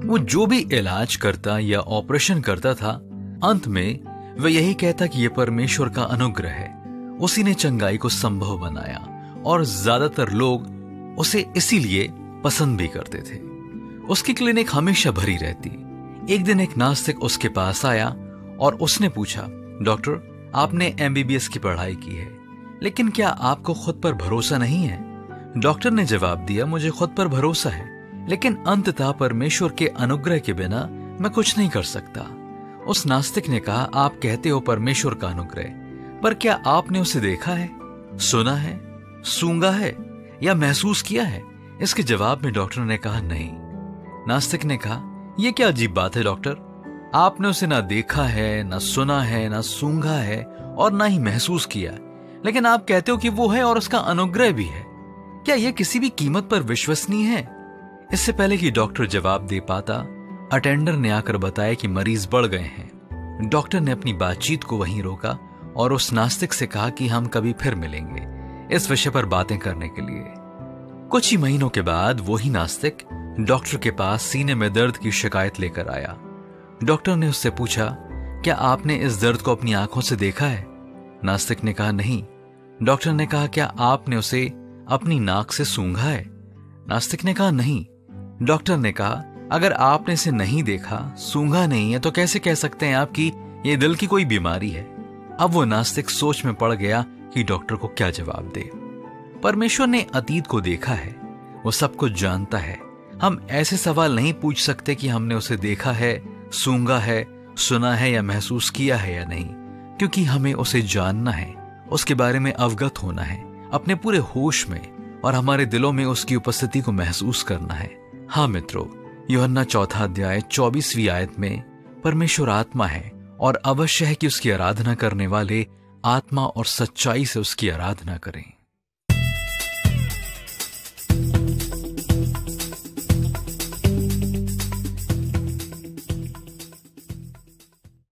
वो जो भी इलाज करता या ऑपरेशन करता था, अंत में वह यही कहता कि यह परमेश्वर का अनुग्रह है। उसी ने चंगाई को संभव बनाया और ज्यादातर लोग उसे इसीलिए पसंद भी करते थे। उसकी क्लिनिक हमेशा भरी रहती। एक दिन एक नास्तिक उसके पास आया और उसने पूछा, डॉक्टर, आपने MBBS की पढ़ाई की है, लेकिन क्या आपको खुद पर भरोसा नहीं है? डॉक्टर ने जवाब दिया, मुझे खुद पर भरोसा है, लेकिन अंततः परमेश्वर के अनुग्रह के बिना मैं कुछ नहीं कर सकता। उस नास्तिक ने कहा, आप कहते हो परमेश्वर का अनुग्रह, पर क्या आपने उसे देखा है, सुना है, सूंघा है या महसूस किया है? इसके जवाब में डॉक्टर ने कहा, नहीं। नास्तिक ने कहा, यह क्या अजीब बात है डॉक्टर, आपने उसे ना देखा है, ना सुना है, ना सूंघा है और ना ही महसूस किया, लेकिन आप कहते हो कि वो है और उसका अनुग्रह भी है। क्या यह किसी भी कीमत पर विश्वसनीय है? इससे पहले कि डॉक्टर जवाब दे पाता, अटेंडर ने आकर बताया कि मरीज बढ़ गए हैं। डॉक्टर ने अपनी बातचीत को वहीं रोका और उस नास्तिक से कहा कि हम कभी फिर मिलेंगे इस विषय पर बातें करने के लिए। कुछ ही महीनों के बाद वही नास्तिक डॉक्टर के पास सीने में दर्द की शिकायत लेकर आया। डॉक्टर ने उससे पूछा, क्या आपने इस दर्द को अपनी आंखों से देखा है? नास्तिक ने कहा, नहीं। डॉक्टर ने कहा, क्या आपने उसे अपनी नाक से सूंघा है? नास्तिक ने कहा, नहीं। डॉक्टर ने कहा, अगर आपने इसे नहीं देखा, सूंघा नहीं है, तो कैसे कह सकते हैं आप कि यह दिल की कोई बीमारी है? अब वो नास्तिक सोच में पड़ गया कि डॉक्टर को क्या जवाब दे। परमेश्वर ने अतीत को देखा है, वो सब कुछ जानता है। हम ऐसे सवाल नहीं पूछ सकते कि हमने उसे देखा है, सूंघा है, सुना है या महसूस किया है या नहीं, क्योंकि हमें उसे जानना है, उसके बारे में अवगत होना है, अपने पूरे होश में और हमारे दिलों में उसकी उपस्थिति को महसूस करना है। हाँ मित्रों, यूहन्ना 4 अध्याय 24वीं आयत में परमेश्वर आत्मा है और अवश्य है कि उसकी आराधना करने वाले आत्मा और सच्चाई से उसकी आराधना करें।